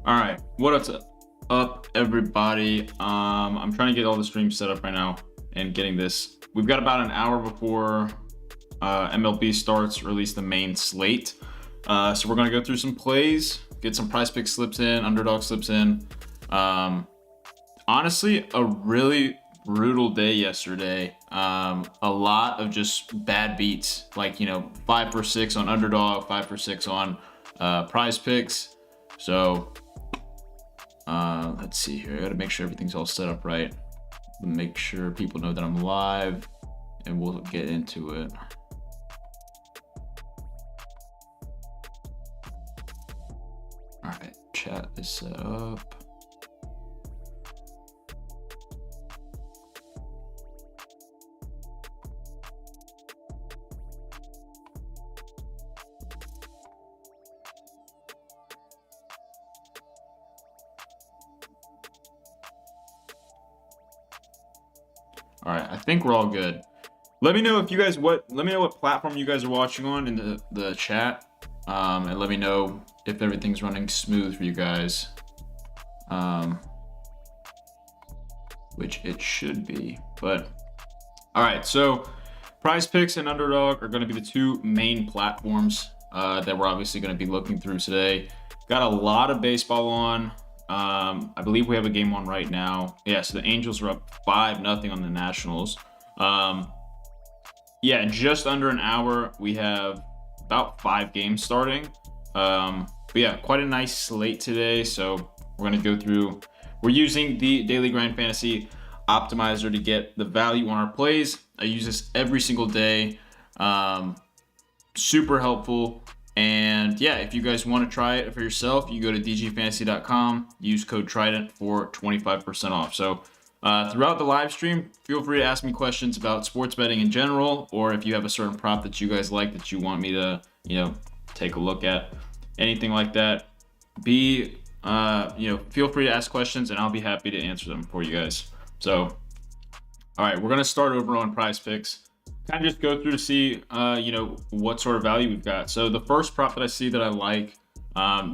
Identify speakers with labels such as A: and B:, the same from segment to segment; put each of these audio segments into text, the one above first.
A: All right, what's up, everybody? I'm trying to get all the streams set up right now and getting this. We've got about an hour before MLB starts, or at least the main slate. So we're gonna go through some plays, get some PrizePicks slips in, Underdog slips in. Honestly, a really brutal day yesterday. A lot of just bad beats, like 5 for 6 on Underdog, 5 for 6 on PrizePicks. So let's see here. I gotta make sure everything's all set up right. Make sure people know that I'm live, and we'll get into it. All right, chat is set up. All right, I think we're all good. Let me know if you guys let me know what platform you guys are watching on in the chat, and let me know if everything's running smooth for you guys, which it should be. But all right, so PrizePicks and Underdog are going to be the two main platforms that we're obviously going to be looking through today. Got a lot of baseball on. I believe we have a game on right now. Yeah, so the Angels are up 5-0 on the Nationals. Yeah, in just under an hour, we have about 5 games starting. But yeah, quite a nice slate today. So we're going to go through. We're using the Daily Grind Fantasy Optimizer to get the value on our plays. I use this every single day. Super helpful. And yeah, if you guys want to try it for yourself, you go to dgfantasy.com, use code Trident for 25% off. So throughout the live stream, feel free to ask me questions about sports betting in general, or if you have a certain prop that you guys like that you want me to, take a look at, anything like that. Feel free to ask questions and I'll be happy to answer them for you guys. So, all right, we're going to start over on PrizePicks. Kind of just go through to see, what sort of value we've got. So the first prop that I see that I like,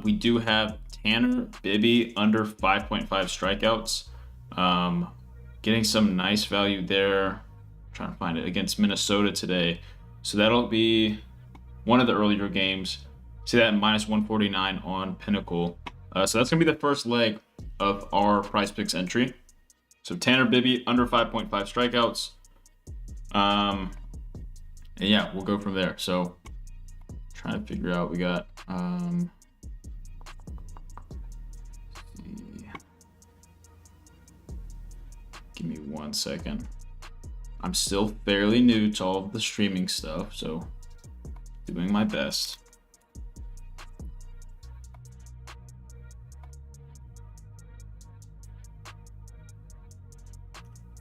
A: we do have Tanner Bibby under 5.5 strikeouts. Getting some nice value there. I'm trying to find it against Minnesota today. So that'll be one of the earlier games. See that minus 149 on Pinnacle. So that's going to be the first leg of our PrizePicks entry. So Tanner Bibby under 5.5 strikeouts. And yeah, we'll go from there. So trying to figure out, we got give me 1 second. I'm still fairly new to all of the streaming stuff, so doing my best.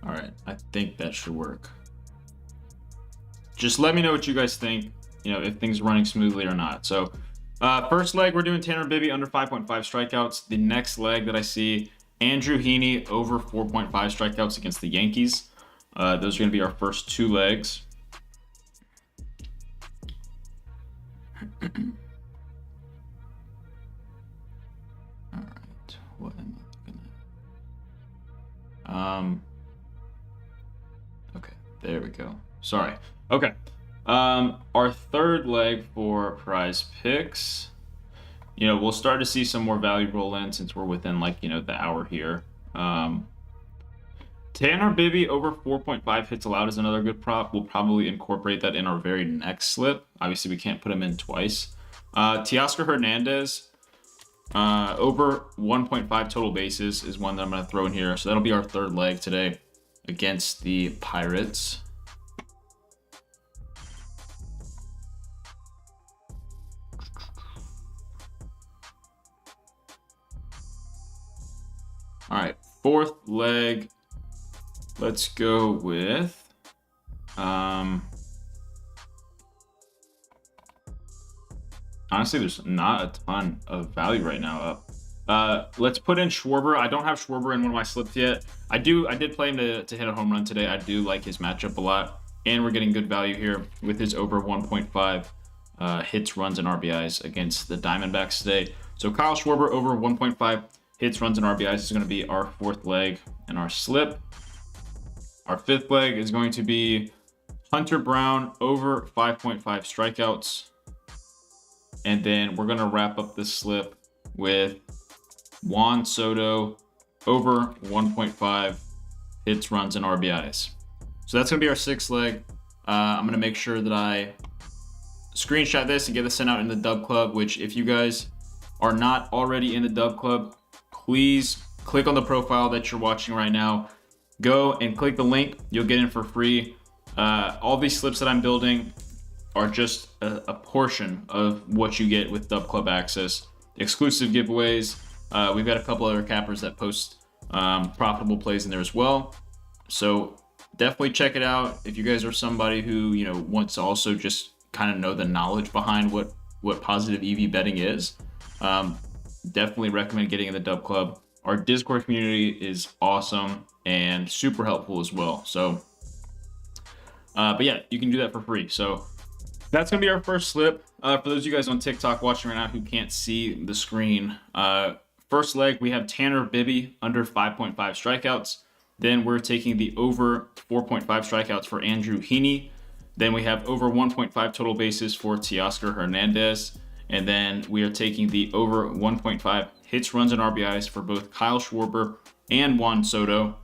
A: All right, I think that should work. Just let me know what you guys think, if things are running smoothly or not. So first leg, we're doing Tanner Bibby under 5.5 strikeouts. The next leg that I see, Andrew Heaney over 4.5 strikeouts against the Yankees. Those are going to be our first 2 legs. All right, what am I looking at? Okay, there we go. Sorry. Okay. Our third leg for PrizePicks, we'll start to see some more value roll in since we're within the hour here. Tanner Bibby over 4.5 hits allowed is another good prop. We'll probably incorporate that in our very next slip. Obviously, we can't put him in twice. Teoscar Hernandez over 1.5 total bases is one that I'm going to throw in here. So that'll be our third leg today against the Pirates. All right, fourth leg. Let's go with honestly, there's not a ton of value right now up. Let's put in Schwarber. I don't have Schwarber in one of my slips yet. I did play him to hit a home run today. I do like his matchup a lot, and we're getting good value here with his over 1.5 hits, runs, and RBIs against the Diamondbacks today. So Kyle Schwarber over 1.5 hits, runs, and RBIs is going to be our fourth leg in our slip. Our fifth leg is going to be Hunter Brown over 5.5 strikeouts. And then we're going to wrap up this slip with Juan Soto over 1.5 hits, runs, and RBIs. So that's going to be our sixth leg. I'm going to make sure that I screenshot this and get this sent out in the Dub Club, which if you guys are not already in the Dub Club, please click on the profile that you're watching right now. Go and click the link. You'll get in for free. All these slips that I'm building are just a portion of what you get with Dub Club access. Exclusive giveaways. We've got a couple other cappers that post profitable plays in there as well. So definitely check it out. If you guys are somebody who, you know, wants to also just kind of know the knowledge behind what positive EV betting is, definitely recommend getting in the Dub Club. Our Discord community is awesome and super helpful as well. So, but yeah, you can do that for free. So that's going to be our first slip. For those of you guys on TikTok watching right now who can't see the screen, first leg, we have Tanner Bibby under 5.5 strikeouts. Then we're taking the over 4.5 strikeouts for Andrew Heaney. Then we have over 1.5 total bases for Teoscar Hernandez. And then we are taking the over 1.5 hits, runs, and RBIs for both Kyle Schwarber and Juan Soto.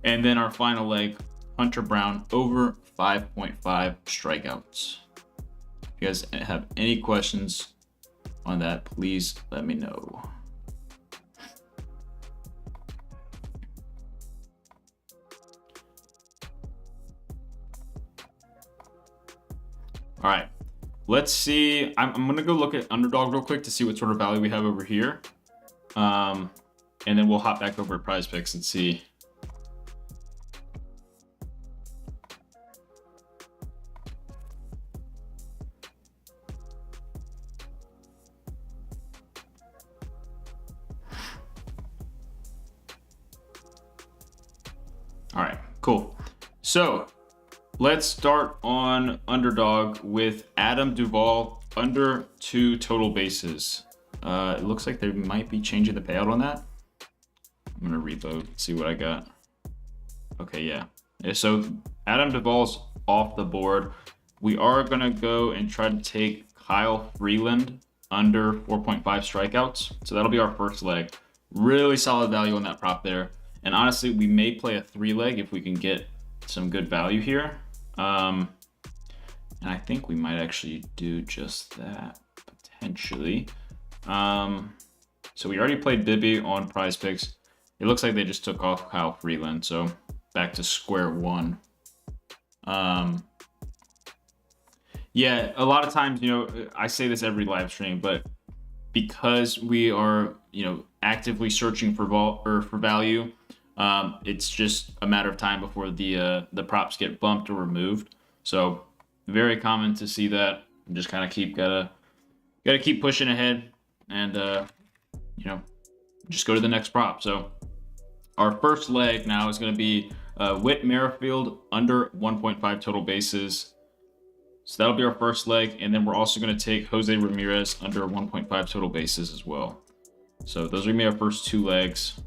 A: And then our final leg, Hunter Brown over 5.5 strikeouts. If you guys have any questions on that, please let me know. All right, let's see. I'm going to go look at Underdog real quick to see what sort of value we have over here. And then we'll hop back over to PrizePicks and see. All right, cool. So let's start on Underdog with Adam Duvall under 2 total bases. It looks like they might be changing the payout on that. I'm gonna reload, see what I got. Okay, yeah. So Adam Duvall's off the board. We are gonna go and try to take Kyle Freeland under 4.5 strikeouts. So that'll be our first leg. Really solid value on that prop there. And honestly, we may play a 3-leg if we can get some good value here. And I think we might actually do just that potentially. So we already played Bibby on PrizePicks. It looks like they just took off Kyle Freeland, so back to square one. Yeah, a lot of times, you know, I say this every live stream, but because we are, you know, actively searching for value, it's just a matter of time before the props get bumped or removed. So very common to see that. Just kind of gotta keep pushing ahead, and you know, just go to the next prop. So our first leg now is going to be Whit Merrifield under 1.5 total bases. So that'll be our first leg, and then we're also going to take Jose Ramirez under 1.5 total bases as well. So those are going to be our first 2 legs.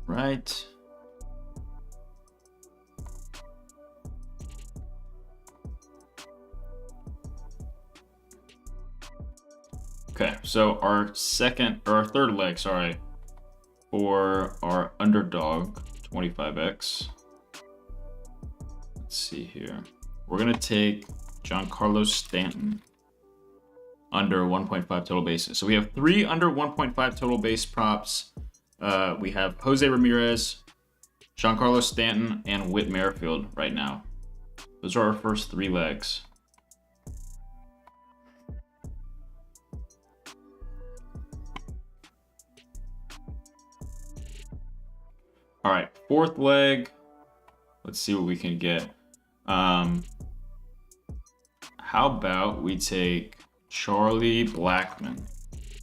A: Right. Okay, so our third leg, sorry, for our Underdog 25x. Let's see here. We're gonna take Giancarlo Stanton under 1.5 total bases. So we have 3 under 1.5 total base props. We have Jose Ramirez, Giancarlo Stanton, and Whit Merrifield right now. Those are our first 3 legs. All right, fourth leg. Let's see what we can get. How about we take Charlie Blackmon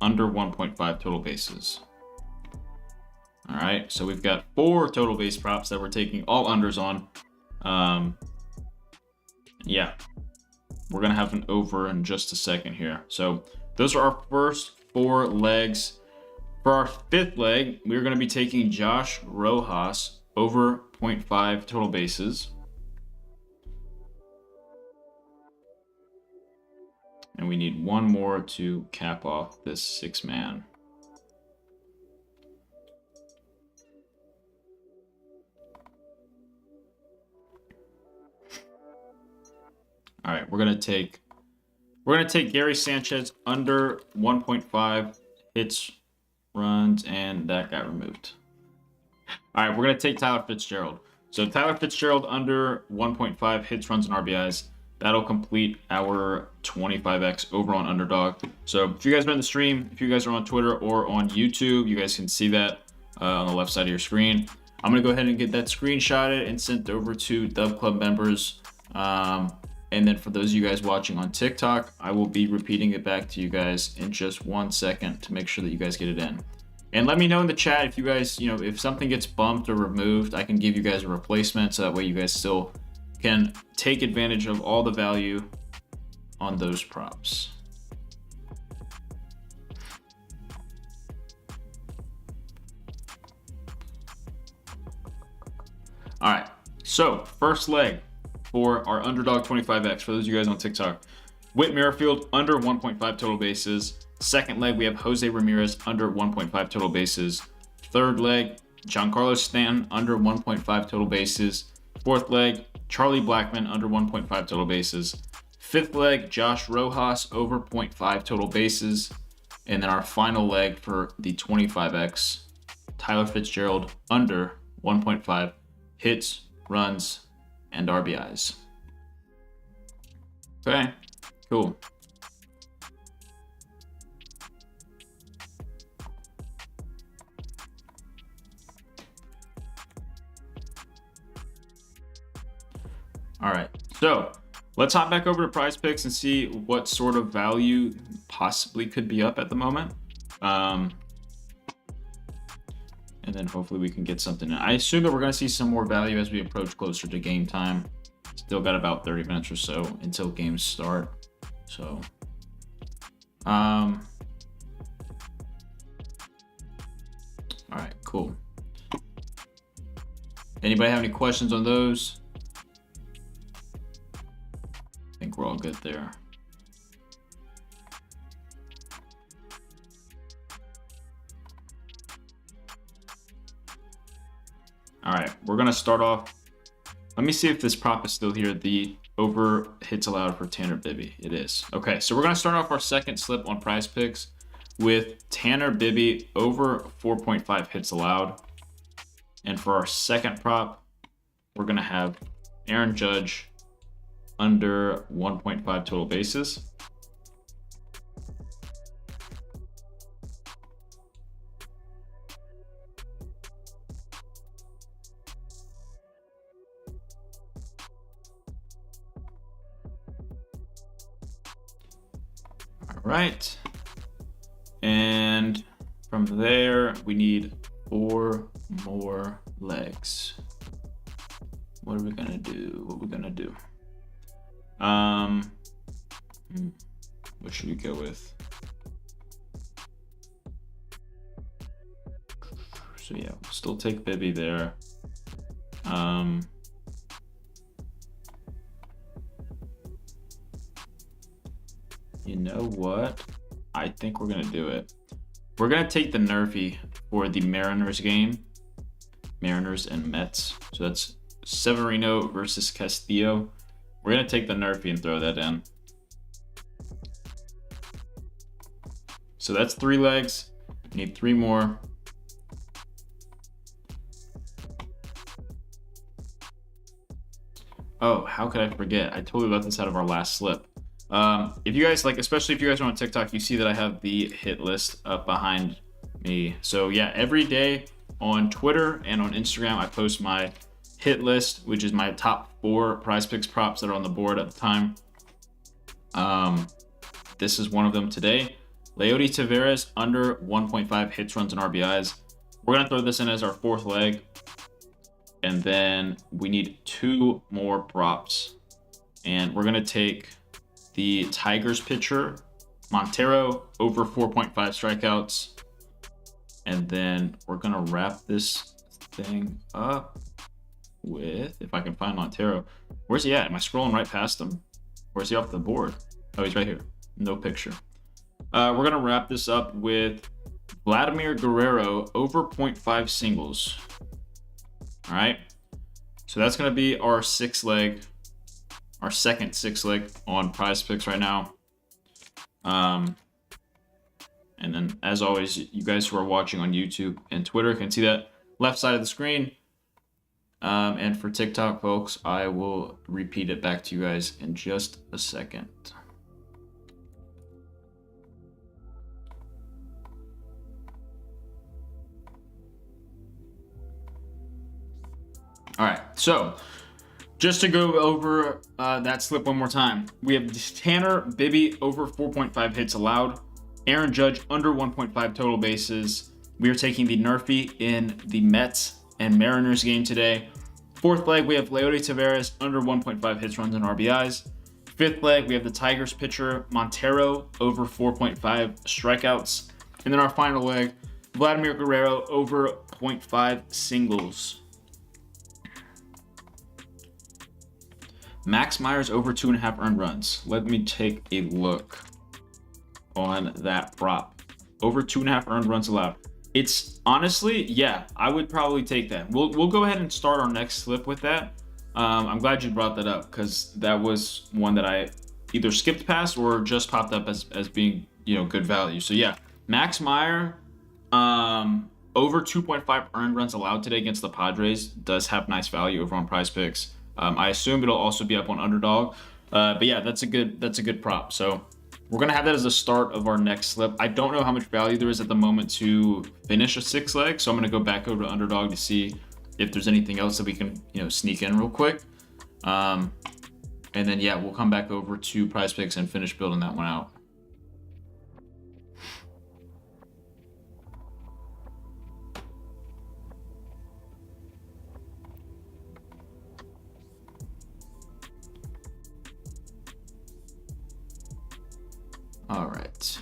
A: under 1.5 total bases. All right, so we've got 4 total base props that we're taking all unders on. Yeah, we're going to have an over in just a second here. So those are our first 4 legs. For our 5th leg, we're going to be taking Josh Rojas over 0.5 total bases. And we need one more to cap off this 6-man. All right, we're gonna take Gary Sanchez under 1.5 hits, runs, and that got removed. All right, we're gonna take Tyler Fitzgerald. So Tyler Fitzgerald under 1.5 hits, runs, and RBIs. That'll complete our 25x over on Underdog. So if you guys are in the stream, if you guys are on Twitter or on YouTube, you guys can see that on the left side of your screen. I'm gonna go ahead and get that screenshotted and sent over to Dub Club members. And then for those of you guys watching on TikTok, I will be repeating it back to you guys in just 1 second to make sure that you guys get it in. And let me know in the chat if you guys, if something gets bumped or removed, I can give you guys a replacement so that way you guys still can take advantage of all the value on those props. All right, so first leg for our Underdog 25x, for those of you guys on TikTok. Whit Merrifield under 1.5 total bases. Second leg, we have Jose Ramirez under 1.5 total bases. Third leg, Giancarlo Stanton under 1.5 total bases. Fourth leg, Charlie Blackmon under 1.5 total bases. Fifth leg, Josh Rojas over 0.5 total bases. And then our final leg for the 25x, Tyler Fitzgerald under 1.5 hits, runs, and RBIs. Okay, cool. All right, so let's hop back over to PrizePicks and see what sort of value possibly could be up at the moment. And then hopefully we can get something in. I assume that we're going to see some more value as we approach closer to game time. Still got about 30 minutes or so until games start. So, all right, cool. Anybody have any questions on those? I think we're all good there. All right, we're gonna start off. Let me see if this prop is still here. The over hits allowed for Tanner Bibby. It is. Okay, so we're gonna start off our second slip on PrizePicks with Tanner Bibby over 4.5 hits allowed. And for our second prop, we're gonna have Aaron Judge under 1.5 total bases. Right, and from there we need 4 more legs. What are we gonna do? What should we go with? So yeah, we'll still take Bibby there. You know what? I think we're gonna do it. We're gonna take the Nerfy for the Mariners game. Mariners and Mets. So that's Severino versus Castillo. We're gonna take the Nerfy and throw that in. So that's 3 legs. We need 3 more. Oh, how could I forget? I totally left this out of our last slip. If you guys especially if you guys are on TikTok, you see that I have the hit list up behind me. So yeah, every day on Twitter and on Instagram, I post my hit list, which is my top 4 PrizePicks props that are on the board at the time. This is one of them today. Leody Taveras under 1.5 hits, runs, and RBIs. We're gonna throw this in as our 4th leg. And then we need 2 more props. And we're gonna take the Tigers pitcher, Montero, over 4.5 strikeouts. And then we're going to wrap this thing up with, if I can find Montero. Where's he at? Am I scrolling right past him? Where's he off the board? Oh, he's right here. No picture. We're going to wrap this up with Vladimir Guerrero, over 0.5 singles. All right. So that's going to be our second six leg on PrizePicks right now. And then, as always, you guys who are watching on YouTube and Twitter can see that left side of the screen. And for TikTok, folks, I will repeat it back to you guys in just a second. All right, so just to go over that slip one more time, we have Tanner Bibby over 4.5 hits allowed, Aaron Judge under 1.5 total bases. We are taking the Nerfy in the Mets and Mariners game today. Fourth leg, we have Leody Taveras under 1.5 hits, runs, and RBIs. Fifth leg, we have the Tigers pitcher Montero over 4.5 strikeouts. And then our final leg, Vladimir Guerrero over 0.5 singles. Max Myers over 2.5 earned runs. Let me take a look on that prop. Over 2.5 earned runs allowed. It's honestly, yeah, I would probably take that. We'll go ahead and start our next slip with that. I'm glad you brought that up because that was one that I either skipped past or just popped up as being, good value. So yeah, Max Meyer, over 2.5 earned runs allowed today against the Padres does have nice value over on PrizePicks. I assume it'll also be up on Underdog. But yeah, that's a good prop. So we're going to have that as the start of our next slip. I don't know how much value there is at the moment to finish a six leg. So I'm going to go back over to Underdog to see if there's anything else that we can, sneak in real quick. And then, yeah, we'll come back over to PrizePicks and finish building that one out. All right.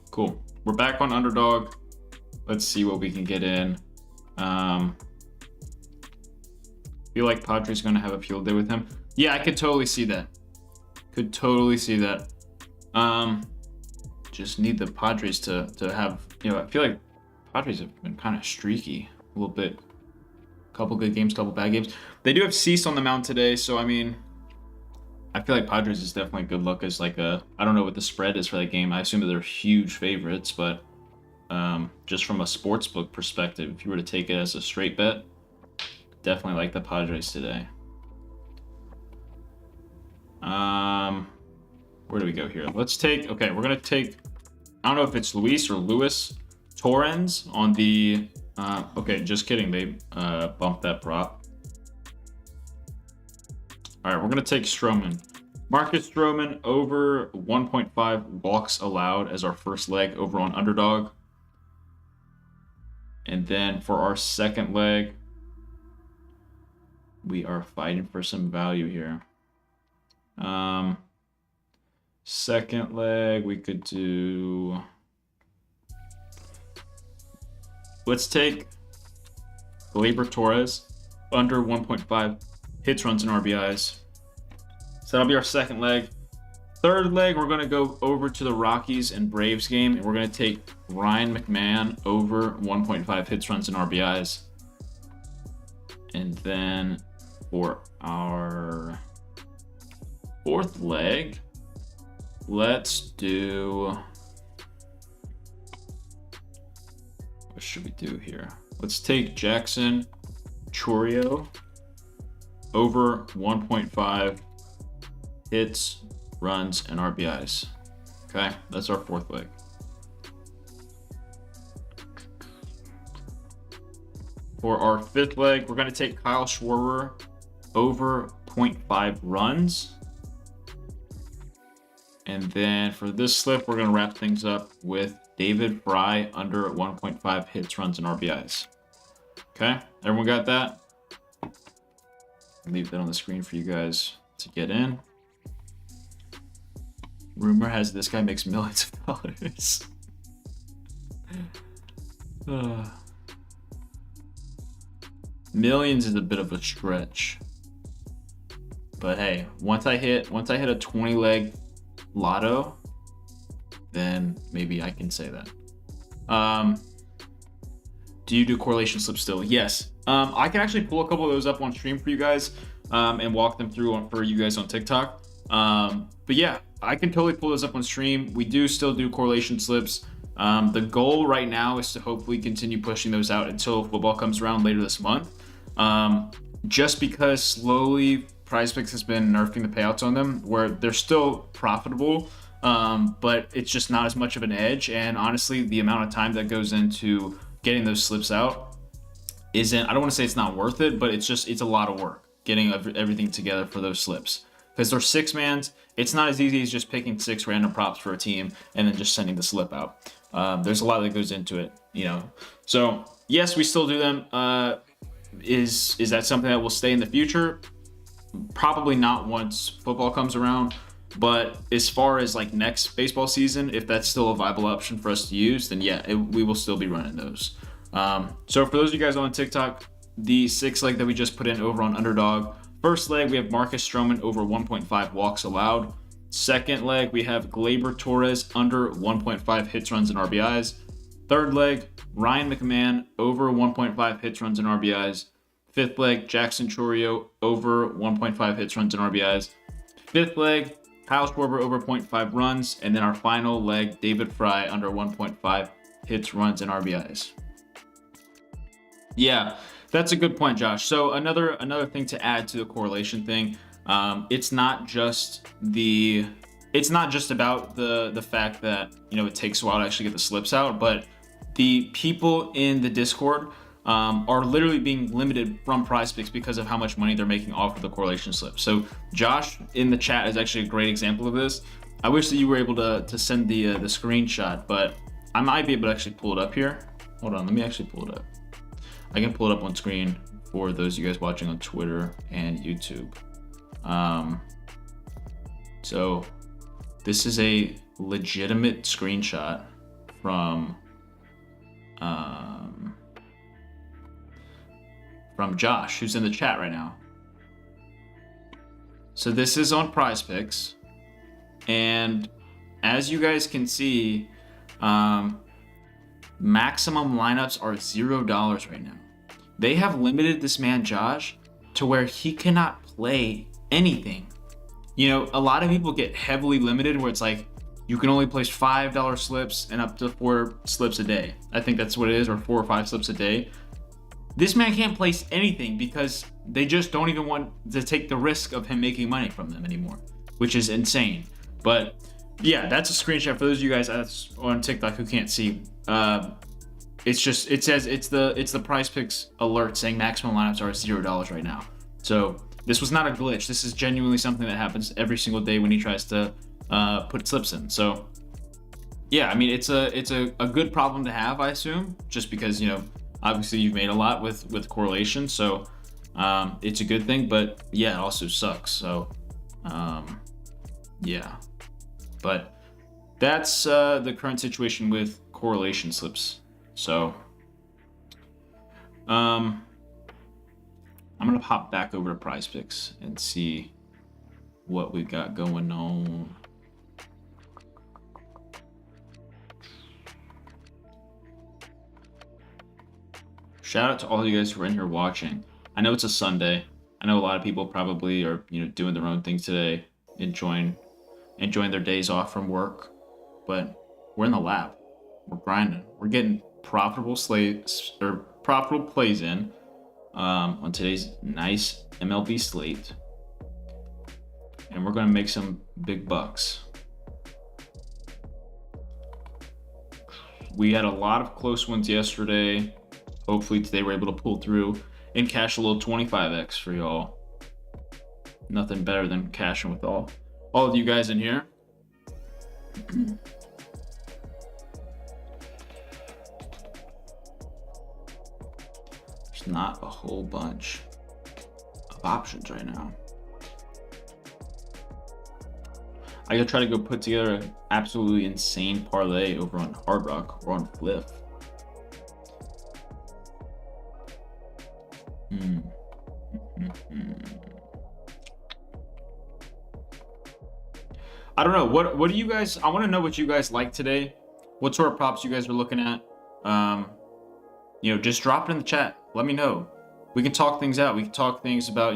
A: Cool. We're back on Underdog. Let's see what we can get in. Feel like Padres going to have a field day with him. Yeah, I could totally see that. Just need the Padres to have, I feel like Padres have been kind of streaky a little bit. Couple good games, couple bad games. They do have Cease on the mound today, so I mean, I feel like Padres is definitely good luck as like I don't know what the spread is for that game. I assume that they're huge favorites, but just from a sportsbook perspective, if you were to take it as a straight bet, definitely like the Padres today. Where do we go here? We're going to take, I don't know if it's Luis or Luis Torrens on the, okay, just kidding. They bumped that prop. All right, we're going to take Stroman. Marcus Stroman over 1.5 walks allowed as our first leg over on Underdog. And then for our second leg, we are fighting for some value here. Second leg, we could do... Let's take Gleyber Torres under 1.5 hits, runs, and RBIs. So that'll be our second leg. Third leg, we're going to go over to the Rockies and Braves game, and we're going to take Ryan McMahon over 1.5 hits, runs, and RBIs. And then for our fourth leg, let's do... What should we do here? Let's take Jackson Chourio over 1.5 hits, runs, and RBIs. Okay, that's our fourth leg. For our fifth leg, we're going to take Kyle Schwarber over 0.5 runs. And then for this slip, we're going to wrap things up with David Fry under 1.5 hits, runs, and RBIs. Okay, everyone got that? Leave that on the screen for you guys to get in. Rumor has this guy makes millions of dollars. Millions is a bit of a stretch, but hey, once I hit a 20 leg lotto, then maybe I can say that. Do you do correlation slips still? Yes. I can actually pull a couple of those up on stream for you guys, and walk them through for you guys on TikTok. But yeah, I can totally pull those up on stream. We do still do correlation slips. The goal right now is to hopefully continue pushing those out until football comes around later this month. Just because slowly PrizePicks has been nerfing the payouts on them, where they're still profitable, but it's just not as much of an edge. And honestly, the amount of time that goes into getting those slips out isn't, I don't want to say it's not worth it, but it's a lot of work getting everything together for those slips. Because they're 6-mans, it's not as easy as just picking 6 random props for a team and then just sending the slip out. There's a lot that goes into it, you know. So yes, we still do them. Is that something that will stay in the future? Probably not once football comes around. But as far as like next baseball season, if that's still a viable option for us to use, then yeah, we will still be running those. So for those of you guys on TikTok, the 6 leg that we just put in over on Underdog. First leg, we have Marcus Stroman over 1.5 walks allowed. Second leg, we have Gleyber Torres under 1.5 hits, runs, and RBIs. Third leg, Ryan McMahon over 1.5 hits, runs, and RBIs. Fifth leg, Jackson Chourio over 1.5 hits, runs, and RBIs. Fifth leg, Kyle Schwarber over 0.5 runs. And then our final leg, David Fry under 1.5 hits, runs, and RBIs. Yeah, that's a good point, Josh. So another thing to add to the correlation thing, it's not just about the fact that, you know, it takes a while to actually get the slips out, but the people in the Discord are literally being limited from PrizePicks because of how much money they're making off of the correlation slips. So Josh in the chat is actually a great example of this. I wish that you were able to send the screenshot, but I might be able to actually pull it up here. Hold on, let me actually pull it up. I can pull it up on screen for those of you guys watching on Twitter and YouTube. So this is a legitimate screenshot from Josh, who's in the chat right now. So this is on PrizePicks, and as you guys can see, maximum lineups are $0 right now. They have limited this man Josh to where he cannot play anything. You know, a lot of people get heavily limited where it's like you can only place $5 slips and up to 4 slips a day. I think that's what it is, or 4 or 5 slips a day. This man can't place anything because they just don't even want to take the risk of him making money from them anymore, which is insane. But yeah, that's a screenshot for those of you guys on TikTok who can't see. It says it's the PrizePicks alert saying maximum lineups are $0 right now. So this was not a glitch. This is genuinely something that happens every single day when he tries to put slips in. So yeah, I mean, it's a good problem to have, I assume, just because, you know, obviously you've made a lot with correlation. So it's a good thing, but yeah, it also sucks. So yeah, but that's the current situation with correlation slips. So I'm gonna hop back over to PrizePicks and see what we got going on. Shout out to all you guys who are in here watching. I know it's a Sunday. I know a lot of people probably are, you know, doing their own things today, enjoying their days off from work, but we're in the lab. We're grinding. We're getting profitable plays in on today's nice MLB slate, and we're going to make some big bucks. We had a lot of close ones yesterday. Hopefully today we're able to pull through and cash a little 25x for y'all. Nothing better than cashing with all of you guys in here. There's not a whole bunch of options right now. I gotta try to go put together an absolutely insane parlay over on Hard Rock or on Cliff. I don't know. What do you guys? I want to know what you guys like today. What sort of props you guys are looking at? Just drop it in the chat. Let me know. We can talk things out. We can talk things about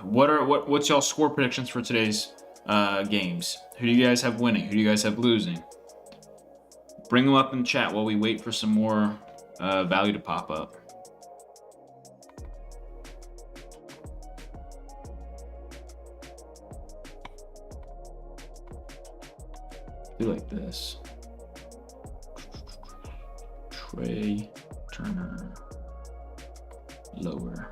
A: what's y'all score predictions for today's games. Who do you guys have winning? Who do you guys have losing? Bring them up in the chat while we wait for some more value to pop up. Do like this. Trey Turner lower.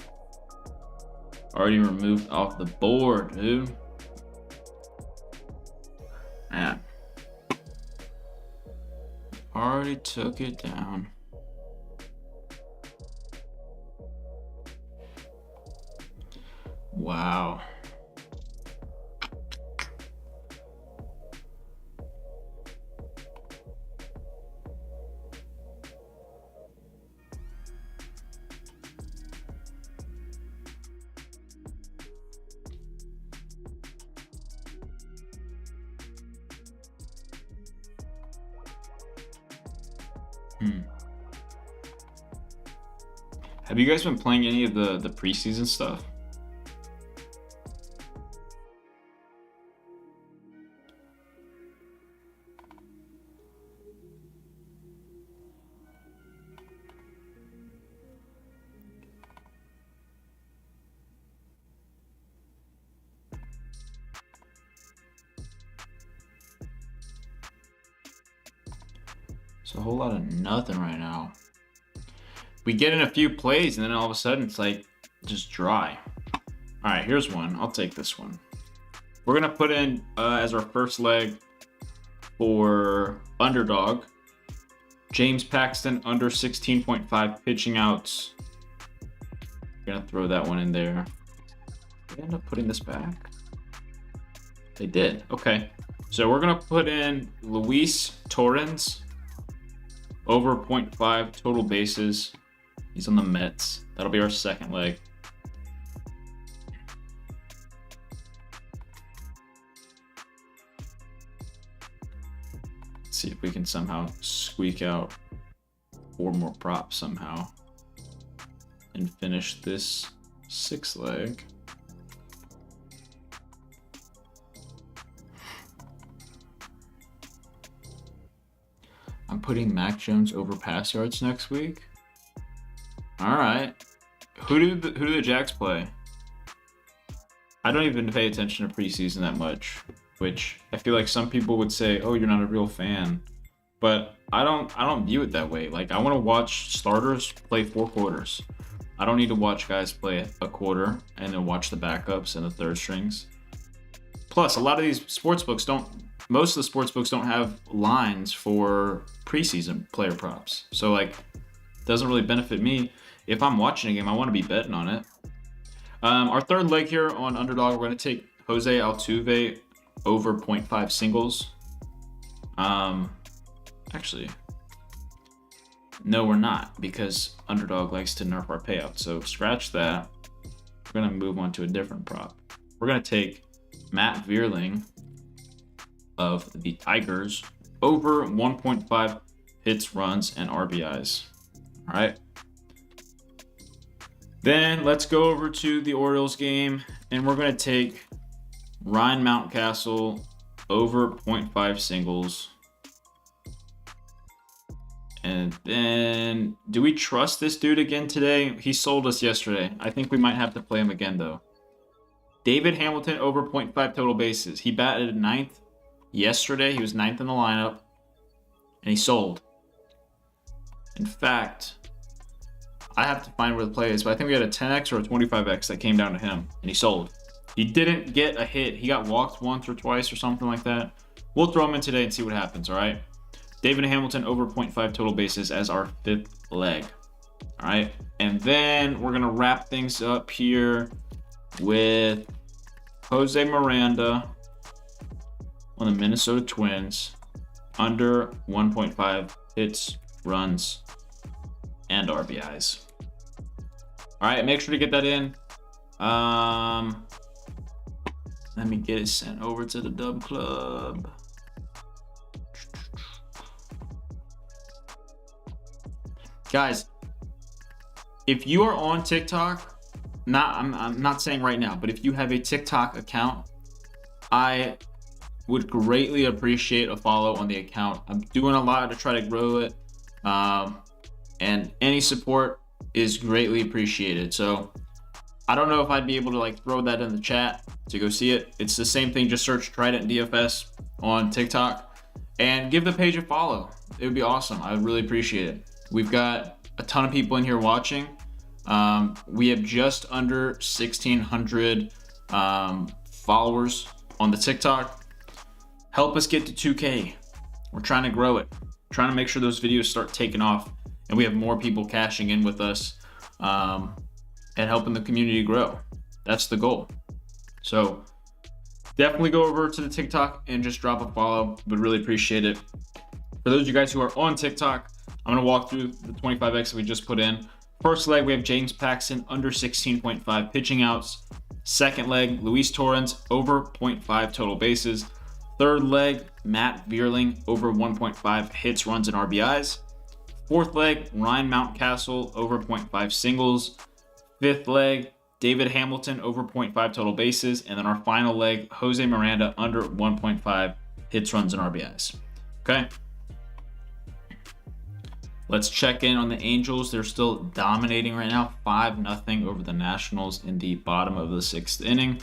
A: Already removed off the board, dude. Man. Already took it down. Wow. Have you guys been playing any of the preseason stuff? It's a whole lot of nothing right now. We get in a few plays and then all of a sudden it's like just dry. All right, here's one. I'll take this one. We're gonna put in as our first leg for Underdog, James Paxton under 16.5 pitching outs. We're gonna throw that one in there. Did they end up putting this back? They did. Okay, so we're gonna put in Luis Torrens over 0.5 total bases. He's on the Mets. That'll be our second leg. Let's see if we can somehow squeak out 4 more props somehow and finish this 6th leg. I'm putting Mac Jones over pass yards next week. All right. Who do the Jacks play? I don't even pay attention to preseason that much, which I feel like some people would say, "Oh, you're not a real fan." But I don't view it that way. Like, I want to watch starters play 4 quarters. I don't need to watch guys play a quarter and then watch the backups and the third strings. Plus, a lot of these sportsbooks most of the sportsbooks don't have lines for preseason player props. So like, it doesn't really benefit me. If I'm watching a game, I want to be betting on it. Our third leg here on Underdog, we're going to take Jose Altuve over 0.5 singles. Actually, no, we're not, because Underdog likes to nerf our payout. So scratch that. We're going to move on to a different prop. We're going to take Matt Vierling of the Tigers over 1.5 hits, runs, and RBIs. All right. Then let's go over to the Orioles game, and we're going to take Ryan Mountcastle over 0.5 singles. And then, do we trust this dude again today? He sold us yesterday. I think we might have to play him again, though. David Hamilton over 0.5 total bases. He batted 9th yesterday. He was 9th in the lineup, and he sold. In fact, I have to find where the play is, but I think we had a 10x or a 25x that came down to him, and he sold. He didn't get a hit. He got walked once or twice or something like that. We'll throw him in today and see what happens, all right? David Hamilton over 0.5 total bases as our 5th leg. All right, and then we're going to wrap things up here with Jose Miranda on the Minnesota Twins, under 1.5 hits, runs, and RBIs. All right, make sure to get that in. Let me get it sent over to the Dub Club. Guys, if you are on TikTok, I'm not saying right now, but if you have a TikTok account, I would greatly appreciate a follow on the account. I'm doing a lot to try to grow it, and any support is greatly appreciated. So I don't know if I'd be able to like throw that in the chat to go see it. It's the same thing. Just search Trident DFS on TikTok and give the page a follow. It would be awesome. I would really appreciate it. We've got a ton of people in here watching. We have just under 1,600 followers on the TikTok. Help us get to 2K. We're trying to grow it. Trying to make sure those videos start taking off and we have more people cashing in with us, and helping the community grow. That's the goal. So definitely go over to the TikTok and just drop a follow. Would really appreciate it. For those of you guys who are on TikTok, I'm going to walk through the 25X that we just put in. First leg, we have James Paxton under 16.5 pitching outs. Second leg, Luis Torrens over 0.5 total bases. Third leg, Matt Vierling over 1.5 hits, runs, and RBIs. Fourth leg, Ryan Mountcastle over 0.5 singles. Fifth leg, David Hamilton over 0.5 total bases. And then our final leg, Jose Miranda under 1.5 hits, runs, and RBIs. Okay. Let's check in on the Angels. They're still dominating right now, 5-0 over the Nationals in the bottom of the 6th inning.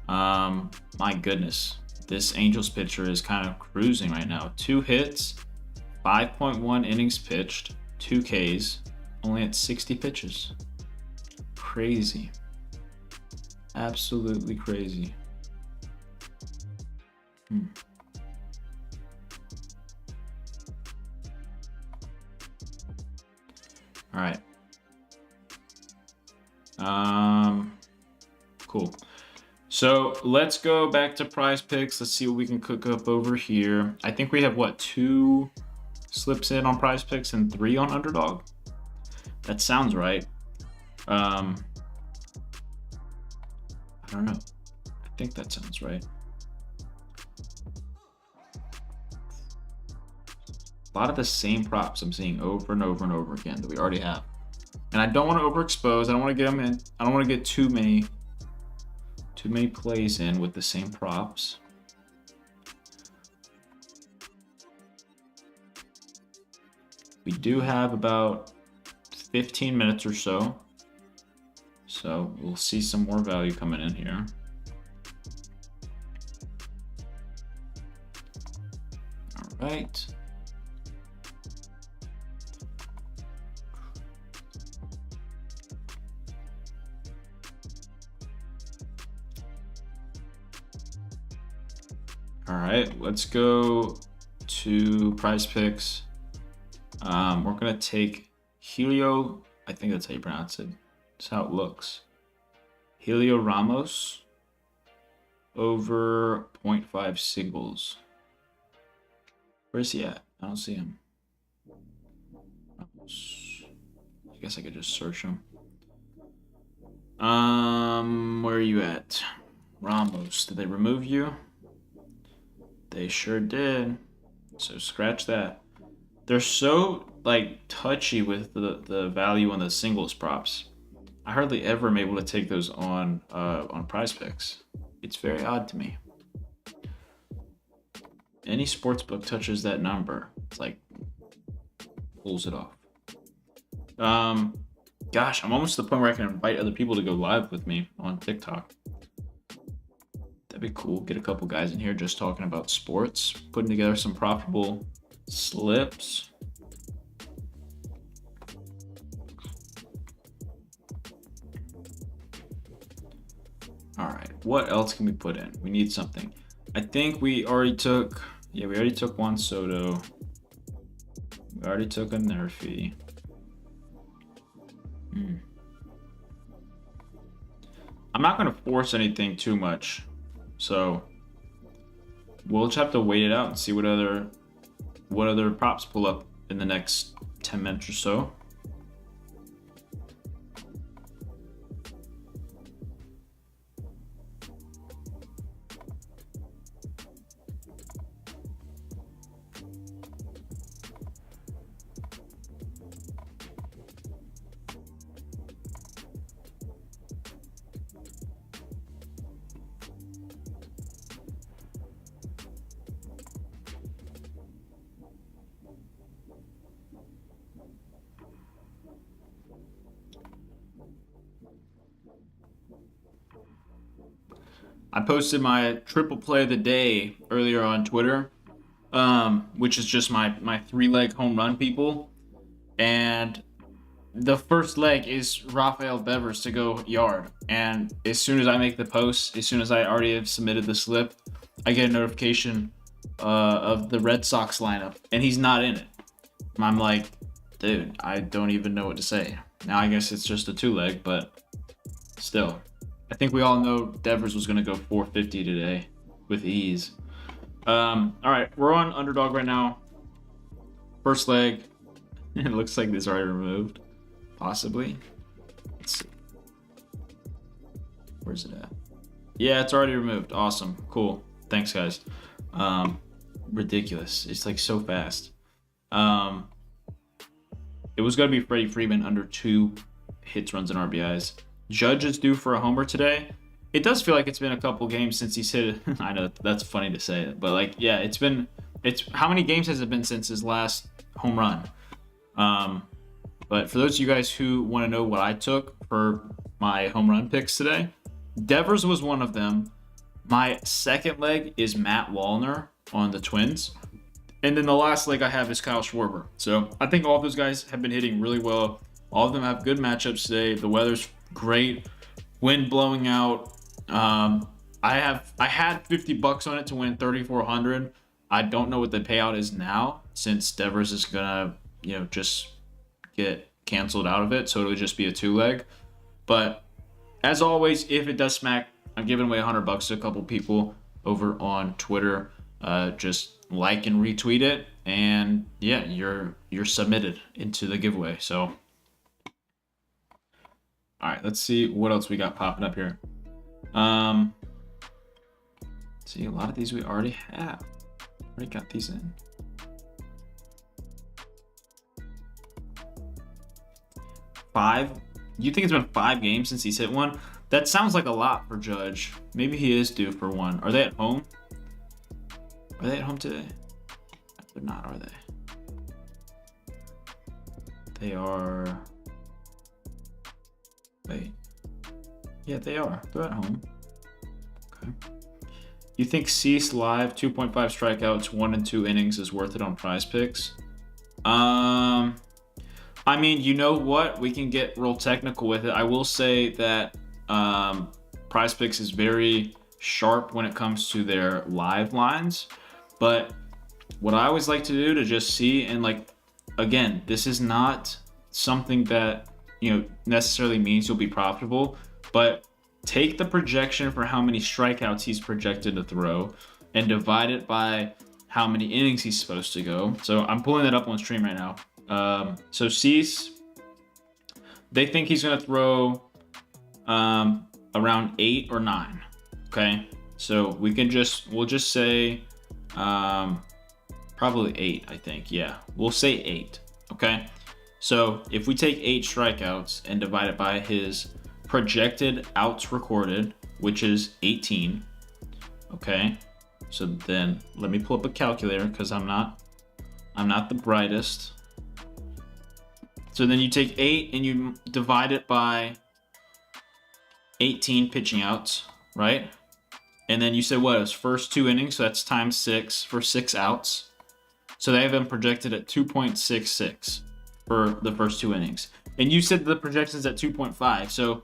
A: My goodness, this Angels pitcher is kind of cruising right now. 2 hits, 5.1 innings pitched, 2 Ks, only at 60 pitches. Crazy. Absolutely crazy. All right. Cool. So let's go back to PrizePicks. Let's see what we can cook up over here. I think we have what, 2 slips in on PrizePicks and 3 on Underdog. That sounds right. I don't know. I think that sounds right. A lot of the same props I'm seeing over and over and over again that we already have. And I don't want to overexpose. I don't want to get them in. I don't want to get too many plays in with the same props. We do have about 15 minutes or so. So we'll see some more value coming in here. All right. All right, let's go to PrizePicks. We're gonna take Helio. I think that's how you pronounce it. That's how it looks. Helio Ramos over 0.5 singles. Where's he at? I don't see him. Ramos. I guess I could just search him. Where are you at? Ramos. Did they remove you? They sure did. So scratch that. They're so like touchy with the value on the singles props. I hardly ever am able to take those on PrizePicks. It's very odd to me. Any sportsbook touches that number, it's like pulls it off. Gosh, I'm almost to the point where I can invite other people to go live with me on TikTok. That'd be cool. Get a couple guys in here just talking about sports, putting together some profitable slips. All right, what else can we put in? We need something. I think we already took, we already took Juan Soto. We already took a Nerfy. I'm not going to force anything too much. So we'll just have to wait it out and see what other props pull up in the next 10 minutes or so. I posted my triple play of the day earlier on Twitter, which is just my 3-leg home run people. And the first leg is Rafael Devers to go yard. And as soon as I make the post, as soon as I already have submitted the slip, I get a notification of the Red Sox lineup, and he's not in it. And I'm like, dude, I don't even know what to say. Now I guess it's just a 2-leg, but still. I think we all know Devers was going to go 450 today with ease. All right, we're on Underdog right now. First leg. It looks like this already removed. Possibly. Let's see. Where's it at? Yeah, it's already removed. Awesome. Cool. Thanks, guys. Ridiculous. It's like so fast. It was going to be Freddie Freeman under 2 hits, runs, and RBIs. Judge is due for a homer today. It does feel like it's been a couple games since he's hit it. I know that's funny to say it, but like, yeah, it's how many games has it been since his last home run? But for those of you guys who want to know what I took for my home run picks today, Devers was one of them. My second leg is Matt Wallner on the Twins. And then the last leg I have is Kyle Schwarber. So I think all of those guys have been hitting really well. All of them have good matchups today. The weather's great. Wind blowing out. I had $50 on it to win 3,400. I don't know what the payout is now, since Devers is gonna, just get canceled out of it. So it'll just be a 2-leg. But as always, if it does smack, I'm giving away $100 to a couple people over on Twitter. Just like and retweet it, and yeah, you're submitted into the giveaway. So, all right, let's see what else we got popping up here. See, a lot of these we already have. Already got these in. Five? You think it's been 5 games since he's hit one? That sounds like a lot for Judge. Maybe he is due for one. Are they at home? Are they at home today? They're not, are they? They are... Wait. Yeah, they are. They're at home. Okay. You think Cease live 2.5 strikeouts, 1 and 2 innings is worth it on PrizePicks? I mean, you know what? We can get real technical with it. I will say that PrizePicks is very sharp when it comes to their live lines. But what I always like to do to just see, and like, again, this is not something that, necessarily means you'll be profitable, but take the projection for how many strikeouts he's projected to throw and divide it by how many innings he's supposed to go. So I'm pulling that up on stream right now. So Cease, they think he's going to throw around 8 or 9. Okay. So we'll just say probably 8, I think. Yeah, we'll say 8. Okay. So if we take 8 strikeouts and divide it by his projected outs recorded, which is 18. Okay. So then let me pull up a calculator because I'm not the brightest. So then you take 8 and you divide it by 18 pitching outs, right? And then you said what? It was first 2 innings, so that's times 6 for 6 outs. So they have been projected at 2.66 for the first 2 innings. And you said the projection's at 2.5. So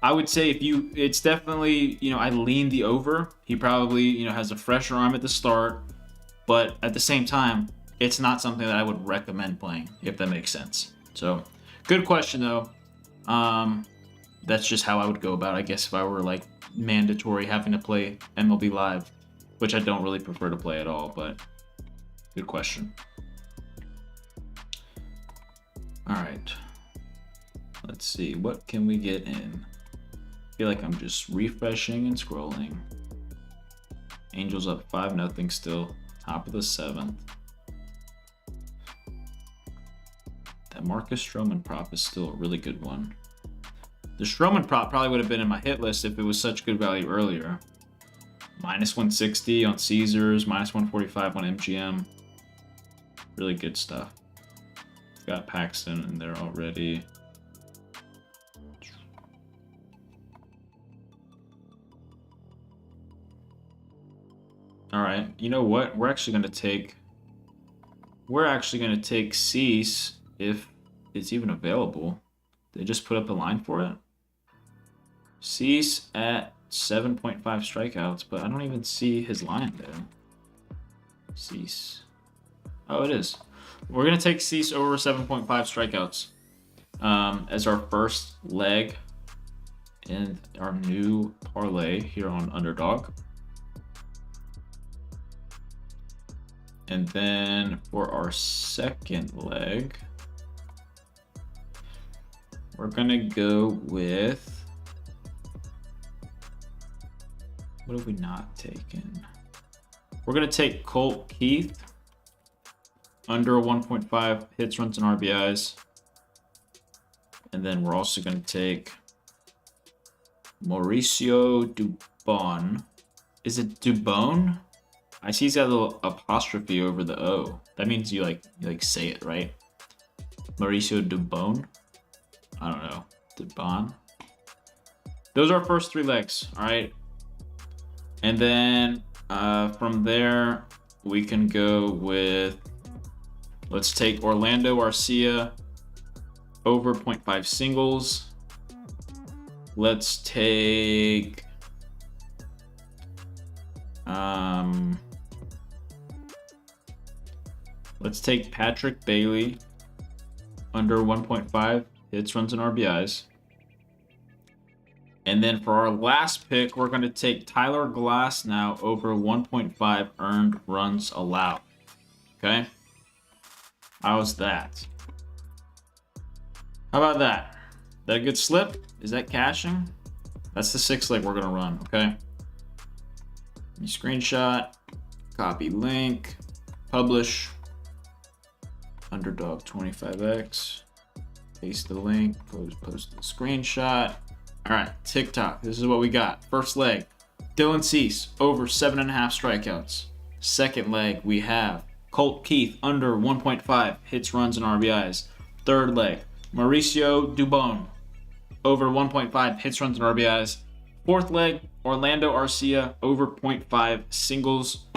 A: I would say it's definitely, I lean the over. He probably, has a fresher arm at the start. But at the same time, it's not something that I would recommend playing, if that makes sense. So good question, though. that's just how I would go about it, I guess, if I were like mandatory having to play MLB Live, which I don't really prefer to play at all, but good question. All right. Let's see. What can we get in? I feel like I'm just refreshing and scrolling. Angels up 5-0 still. Top of the 7th. That Marcus Stroman prop is still a really good one. The Stroman prop probably would have been in my hit list if it was such good value earlier. -160 on Caesars, -145 on MGM. Really good stuff. Got Paxton in there already. All right, you know what? We're actually gonna take Cease if it's even available. They just put up a line for it. Cease at 7.5 strikeouts, but I don't even see his line there. Cease. Oh, it is. We're gonna take Cease over 7.5 strikeouts as our first leg in our new parlay here on Underdog. And then for our second leg, we're gonna go with, what have we not taken? We're gonna take Colt Keith under 1.5 hits, runs, and RBIs. And then we're also gonna take Mauricio Dubon. Is it Dubon? I see he's got a little apostrophe over the O. That means you like say it, right? Mauricio Dubon? I don't know. Dubon? Those are our first 3 legs, all right? And then from there, we can go with, let's take Orlando Arcia over 0.5 singles. Let's take Patrick Bailey under 1.5 hits, runs, and RBIs. And then for our last pick, we're going to take Tyler Glasnow over 1.5 earned runs allowed. Okay? How's that? How about that? That a good slip? Is that cashing? That's the 6th leg we're going to run, okay? You screenshot, copy link, publish, Underdog 25x, paste the link, post the screenshot. All right, TikTok, this is what we got. First leg, Dylan Cease over 7.5 strikeouts. Second leg, we have Colt Keith under 1.5 hits, runs, and RBIs. Third leg, Mauricio Dubon over 1.5 hits, runs, and RBIs. Fourth leg, Orlando Arcia over 0.5 singles.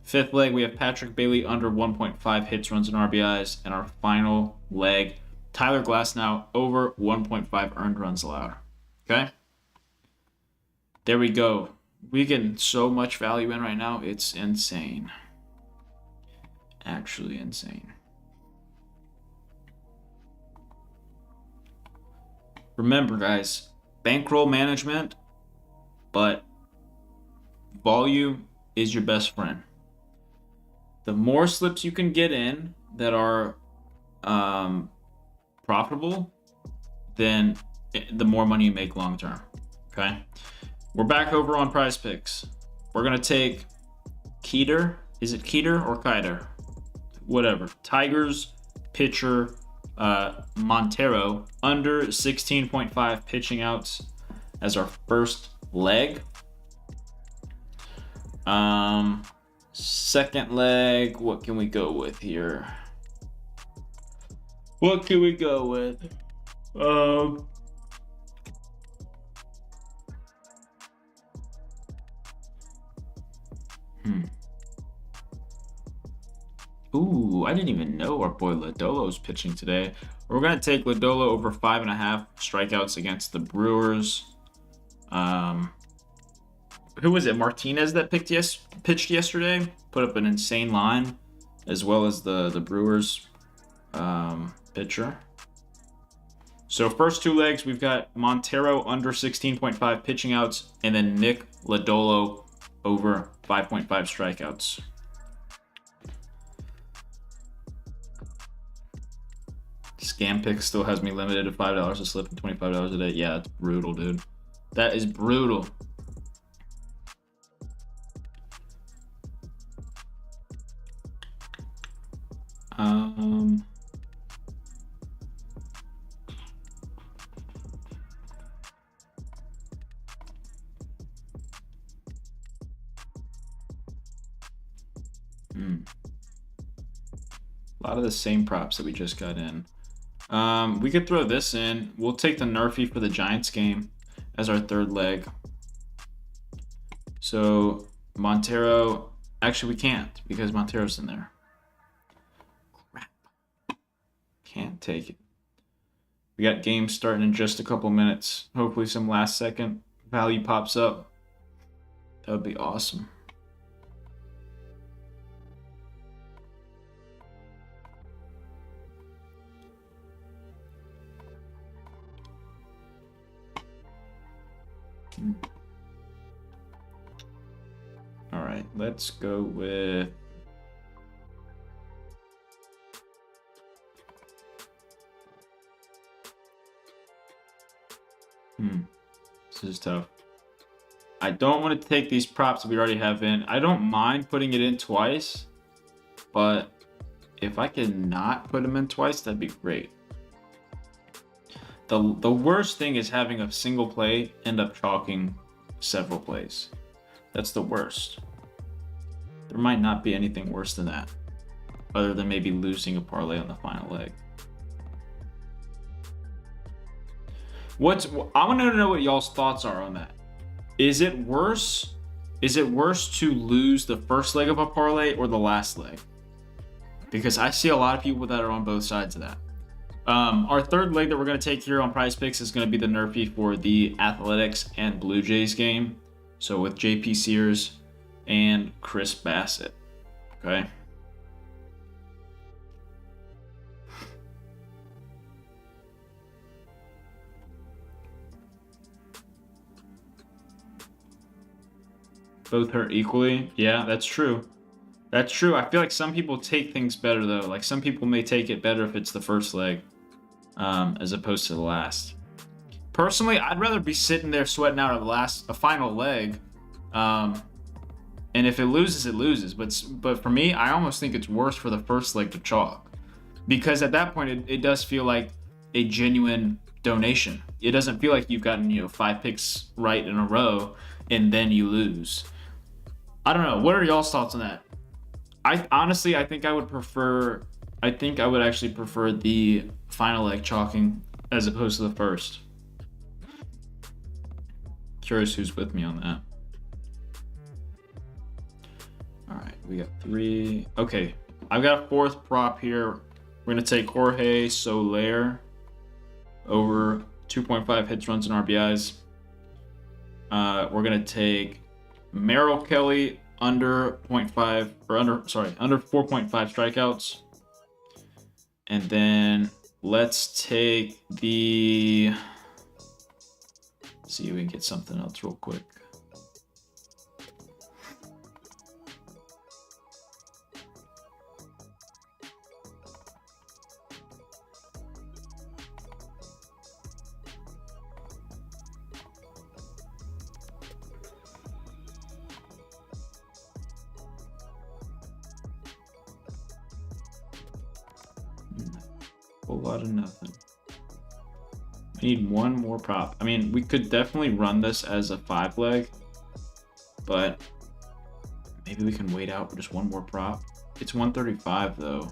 A: Fifth leg, we have Patrick Bailey under 1.5 hits, runs, and RBIs. And our final leg, Tyler Glasnow over 1.5 earned runs allowed. Okay? There we go. We're getting so much value in right now. It's insane. Actually insane. Remember, guys, bankroll management, but volume is your best friend. The more slips you can get in that are profitable, then the more money you make long term. Okay? We're back over on PrizePicks. We're going to take Keeter. Is it Keeter or Kiter? Whatever. Tigers pitcher Montero under 16.5 pitching outs as our first leg. Second leg, what can we go with here? What can we go with? Ooh, I didn't even know our boy Lodolo's pitching today. We're going to take Lodolo over 5.5 strikeouts against the Brewers. Who was it? Martinez that pitched yesterday? Put up an insane line, as well as the Brewers pitcher. So first two legs, we've got Montero under 16.5 pitching outs, and then Nick Lodolo over 5.5 strikeouts. Scam Pick still has me limited to $5 a slip and $25 a day. Yeah, that's brutal, dude. That is brutal. A lot of the same props that we just got in. We could throw this in. We'll take the Nerfy for the Giants game as our third leg. So Montero, actually we can't because Montero's in there. Crap. Can't take it. We got games starting in just a couple minutes. Hopefully some last second value pops up. That would be awesome. All right, let's go with this is tough. I don't want to take these props that we already have in. I don't mind putting it in twice, but if I can not put them in twice, that'd be great. The worst thing is having a single play end up chalking several plays. That's the worst. There might not be anything worse than that, other than maybe losing a parlay on the final leg. I want to know what y'all's thoughts are on that. Is it worse? Is it worse to lose the first leg of a parlay or the last leg? Because I see a lot of people that are on both sides of that. Our third leg that we're going to take here on PrizePicks is going to be the Nerfy for the Athletics and Blue Jays game. So with JP Sears and Chris Bassett. Okay. Both hurt equally. Yeah, that's true. That's true. I feel like some people take things better though. Like some people may take it better if it's the first leg, as opposed to the last. Personally, I'd rather be sitting there sweating out a final leg, and if it loses, it loses. But for me, I almost think it's worse for the first leg to chalk, because at that point it does feel like a genuine donation. It doesn't feel like you've gotten 5 picks right in a row and then you lose. I don't know. What are y'all's thoughts on that? I think I would actually prefer the final leg chalking as opposed to the first. Curious who's with me on that. All right, we got 3. Okay, I've got a fourth prop here. We're gonna take Jorge Soler over 2.5 hits, runs, and RBIs. We're gonna take Merrill Kelly under 4.5 strikeouts. And then let's take see if we can get something else real quick. A lot of nothing. We need one more prop. I mean, we could definitely run this as a 5 leg, but maybe we can wait out for just one more prop. It's 135 though.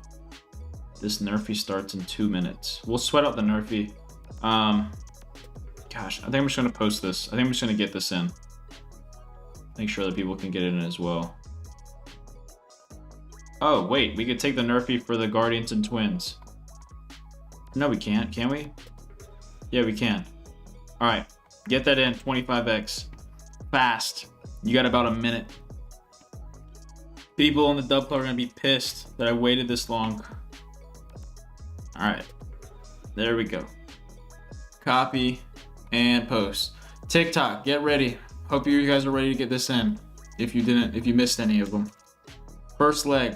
A: This Nerfy starts in 2 minutes. We'll sweat out the Nerfy. Gosh, I think I'm just gonna post this. I think I'm just gonna get this in. Make sure that people can get it in as well. Oh wait, we could take the Nerfy for the Guardians and Twins. No, we can't. Can we? Yeah, we can. All right. Get that in. 25x. Fast. You got about a minute. People on the dub club are going to be pissed that I waited this long. All right. There we go. copy, and post. TikTok, get ready. Hope you guys are ready to get this in. If you missed any of them. First leg.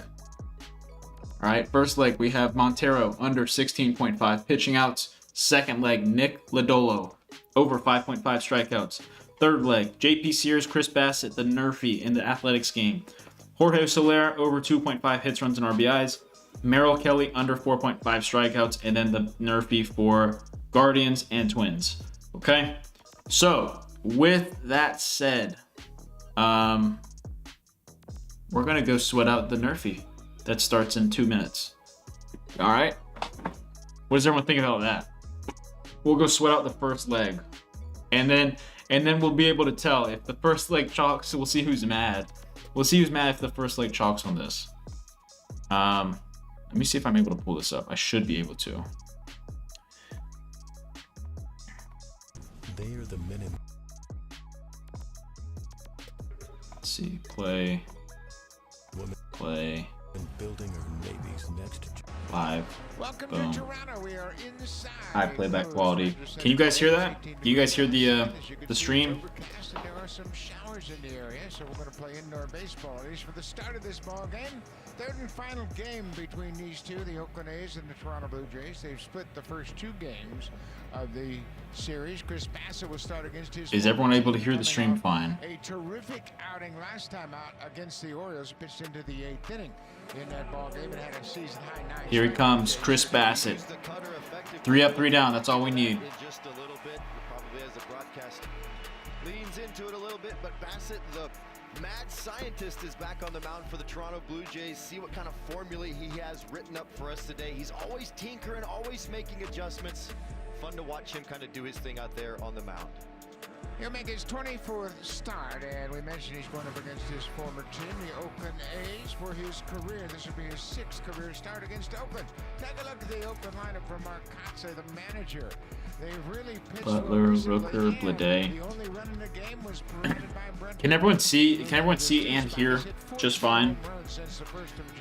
A: All right, first leg, we have Montero under 16.5 pitching outs. Second leg, Nick Lodolo over 5.5 strikeouts. Third leg, JP Sears, Chris Bassett, the Nerfy in the Athletics game. Jorge Soler over 2.5 hits, runs, and RBIs. Merrill Kelly under 4.5 strikeouts, and then the Nerfy for Guardians and Twins. Okay, so with that said, we're gonna go sweat out the Nerfy. That starts in 2 minutes. All right. What does everyone think about that? We'll go sweat out the first leg, and then we'll be able to tell if the first leg chalks. We'll see who's mad. We'll see who's mad if the first leg chalks on this. Let me see if I'm able to pull this up. I should be able to.
B: They are the minimum.
A: Let's see. Play.
B: Building our Navy's next
A: live.
C: Welcome
A: Boom.
C: to Toronto. We are inside.
A: High playback quality. Can you guys hear that? Can you guys hear the stream?
C: There are some showers in the area, so we're going to play indoor baseball. At least for the start of this ball game. Third and final game between these two, the Oakland A's and the Toronto Blue Jays. They've split the first 2 games of the series. Chris Bassett will start against his.
A: Is everyone able to hear the stream fine?
C: A terrific outing last time out against the Orioles. Pitched into the 8th inning in that ball game and had a season high 9.
A: Here he comes, Chris Bassett. 3 up, 3 down. That's all we need.
D: Just a little bit, probably as the broadcast leans into it a little bit, but Bassett, the mad scientist, is back on the mound for the Toronto Blue Jays. See what kind of formula he has written up for us today. He's always tinkering, always making adjustments. Fun to watch him kind of do his thing out there on the mound.
C: He'll make his 24th start, and we mentioned he's going up against his former team, the Oakland A's, for his career. This will be his 6th career start against Oakland. Take a look at the Oakland lineup for Mark Kotze, the manager. They've really pitched
A: Butler, Rooker, Blade.
C: The only run in the game was provided by Brent.
A: Can everyone see and hear just fine?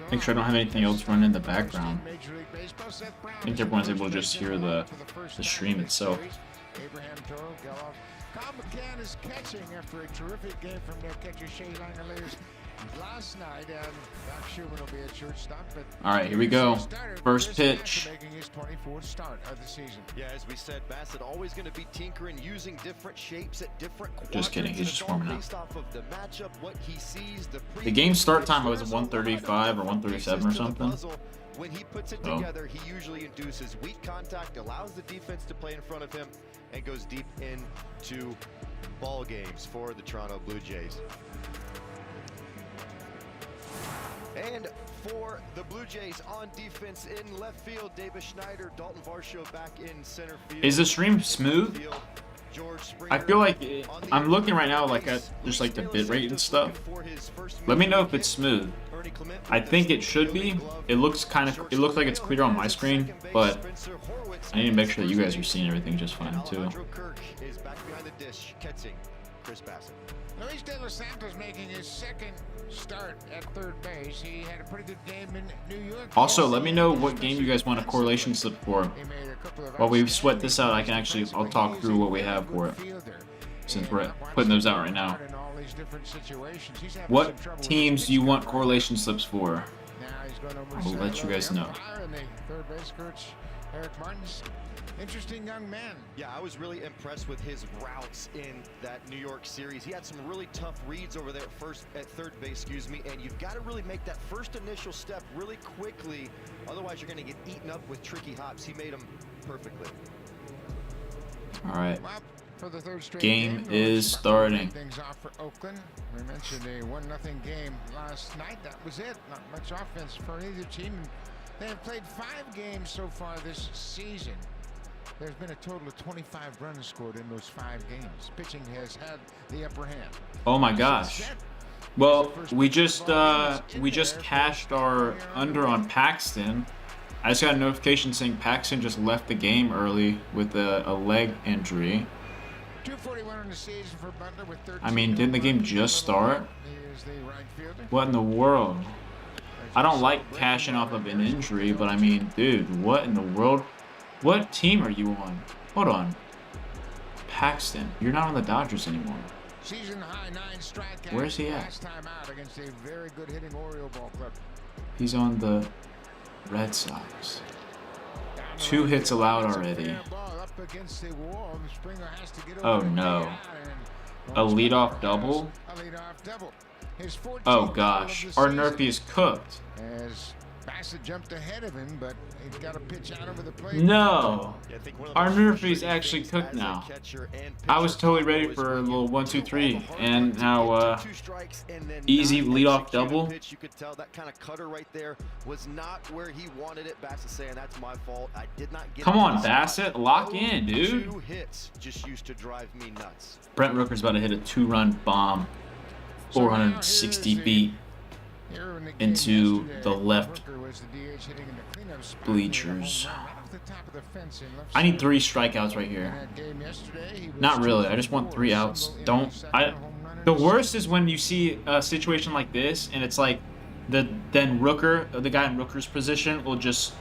A: Make sure I don't have anything else running in the background. I think everyone's able to just hear the stream itself.
C: Abraham Toro, Geloff. Kyle McCann is catching after a terrific game from their catcher Shea Langeliers last night, and Doc Schumann will be at shortstop.
A: All right, here we go. First pitch.
C: Making his 24th start of the season.
D: Yeah, as we said, Bassett always going to be tinkering, using different shapes at different quadrants.
A: Just kidding, he's just warming up.
D: Based off of the matchup, what he sees,
A: The game start time was 1:35 or 1:37 or something.
D: When he puts it together, he usually induces weak contact, allows the defense to play in front of him, and goes deep into ball games for the Toronto Blue Jays. And for the Blue Jays on defense in left field, Davis Schneider, Dalton Varsho back in center field.
A: Is the stream smooth? I feel like I'm looking right now like at just like the bit rate and stuff. Let me know if it's smooth. I think it should be. It looks like it's clear on my screen, but I need to make sure that you guys are seeing everything just fine too.
C: Luis De Los Santos making his 2nd start at third base. He had a pretty good game in New York.
A: Also, let me know what game you guys want a correlation slip for. While we sweat this out, I'll talk through what we have for it, since we're putting those out right now. What teams do you want correlation slips for? I'll let you guys know.
C: Third base coach Eric Martins. Interesting young man.
D: Yeah, I was really impressed with his routes in that New York series. He had some really tough reads over there at third base, and you've got to really make that first initial step really quickly. Otherwise, you're going to get eaten up with tricky hops. He made them perfectly.
A: All right.
C: Well, for the third straight
A: game is starting.
C: Things off for Oakland. We mentioned a 1-0 game last night. That was it. Not much offense for either team. They have played 5 games so far this season. There's been a total of 25 runs scored in those 5 games. Pitching has had the upper hand.
A: Oh my gosh. Well, we just cashed our under on Paxton. I just got a notification saying Paxton just left the game early with a leg injury.
C: 241 in the season for Butler with 13.
A: I mean, didn't the game just start? What in the world? I don't like cashing off of an injury, but I mean, dude, what in the world? What team are you on? Hold on. Paxton, you're not on the Dodgers anymore.
C: Season high 9 strikeouts.
A: Where's he at?
C: Last time out against a very good hitting Oriole ball club.
A: He's on the Red Sox. 2 hits allowed already. Oh no. A leadoff double? Oh gosh. Our Nerfy is cooked.
C: As Bassett jumped ahead of him, but he got a pitch out over the plate.
A: No. Our Nerfy's actually cooked now. I was totally ready for a little 1-2-3, and now easy leadoff double.
D: You could tell that kind of cutter right there was not where he wanted it. Bassett saying that's my fault. I did not get.
A: Come on, Bassett, lock in, dude.
D: 2 hits just used to drive me nuts.
A: Brent Rooker's about to hit a 2-run bomb, 460 feet into the left bleachers. I need 3 strikeouts right here. Not really. I just want 3 outs. The worst is when you see a situation like this, and it's like then Rooker, the guy in Rooker's position, will just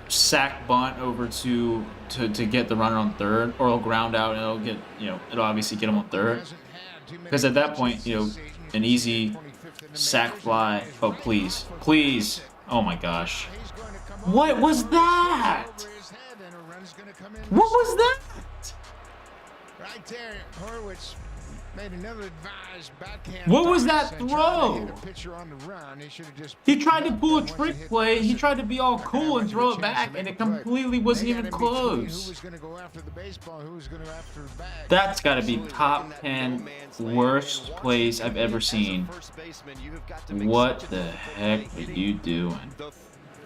A: sack bunt over to get the runner on third, or he'll ground out and it'll get it'll obviously get him on third. Because at that point, an easy sack fly. Oh please, please! Oh my gosh! What was that? What was that?
C: Right there, Horwitz made another advised backhand.
A: What was that throw? He tried to pull a trick play. He tried to be all cool and throw it back, and it completely wasn't even close. That's got to be top 10 worst plays I've ever seen. What the heck are you doing?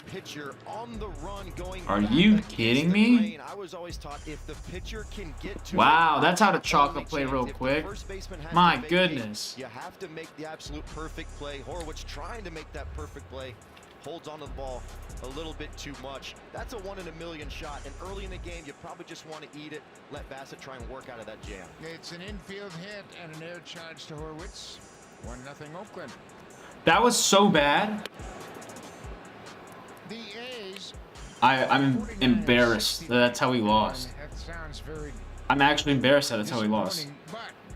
D: Pitcher on the run going.
A: Are you kidding me? Wow, that's how to chalk a play real quick. My goodness.
D: You have to make the absolute perfect play. Horwitz trying to make that perfect play. Holds onto the ball a little bit too much. That's a 1 in a million shot. And early in the game, you probably just want to eat it. Let Bassett try and work out of that jam.
C: It's an infield hit and an air charge to Horwitz. 1-0 Oakland.
A: That was so bad. I'm embarrassed that that's how we lost. I'm actually embarrassed that that's how we lost.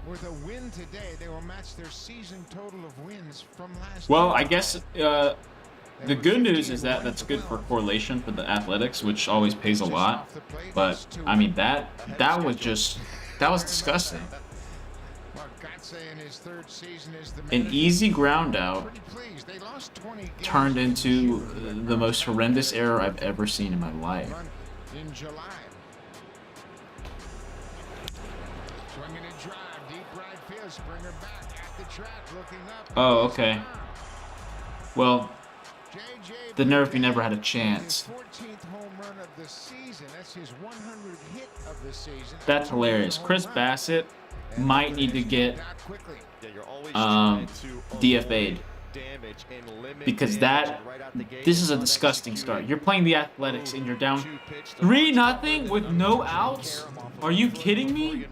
C: With a win today, they will match their season total of wins from last
A: Well,
C: year.
A: I guess the good news is that that's good for correlation for the athletics, which always pays a lot. But I mean that was disgusting. An easy ground out turned into the most horrendous error I've ever seen in my life.
C: In July. Swinging a drive, deep right field, Springer back at the track, looking up.
A: Oh, okay. Well, the Nerfy never had a chance.
C: 14th home run of the season. That's his 100th hit of the season.
A: That's hilarious. Chris Bassett might need to get DFA'd, because this is a disgusting start. You're playing the Athletics and you're down 3-0 with no outs. Are you kidding me?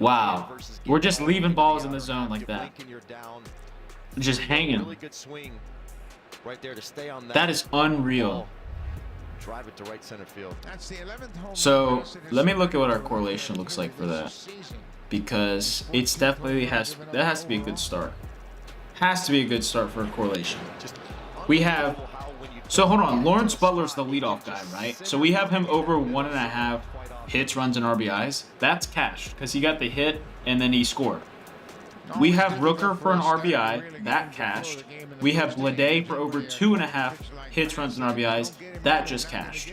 A: Wow, we're just leaving balls in the zone like that, just hanging. That is unreal.
D: Drive it to right center field.
A: So let me look at what our correlation looks like for that, because it's definitely has to be a good start. Has to be a good start for a correlation. We have, so hold on, Lawrence Butler's the leadoff guy, right? So we have him over 1.5 hits, runs, and RBIs. That's cashed because he got the hit and then he scored. We have Rooker for an RBI, that cashed. We have Lede for over 2.5 hits, runs, and RBIs, that just cashed.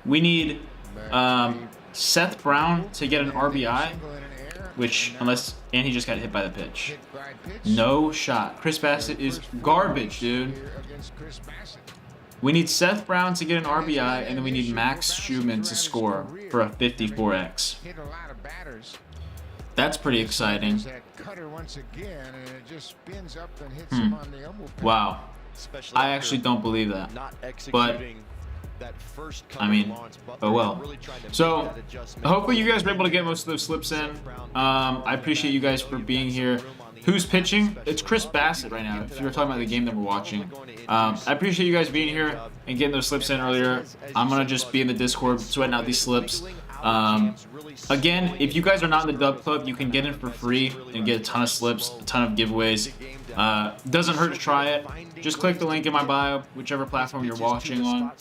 A: We need Seth Brown to get an RBI, and he just got hit by the pitch. No shot. Chris Bassett is garbage, dude. We need Seth Brown to get an RBI, and then we need Max Schumann to score for a 54X. That's pretty exciting. Wow. I actually don't believe that. But I mean, oh well. So hopefully you guys were able to get most of those slips in. I appreciate you guys for being here. Who's pitching? It's Chris Bassett right now, if you were talking about the game that we're watching. I appreciate you guys being here and getting those slips in earlier. I'm going to just be in the Discord sweating out these slips. Again, if you guys are not in the Dub Club, you can get in for free and get a ton of slips, a ton of giveaways. Doesn't hurt to try it. Just click the link in my bio, whichever platform you're watching on.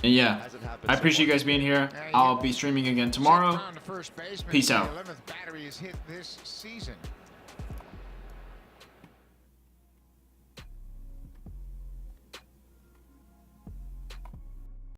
A: And yeah, I appreciate you guys being here. I'll be streaming again tomorrow. Peace out.
C: The 11th battery is hit this season.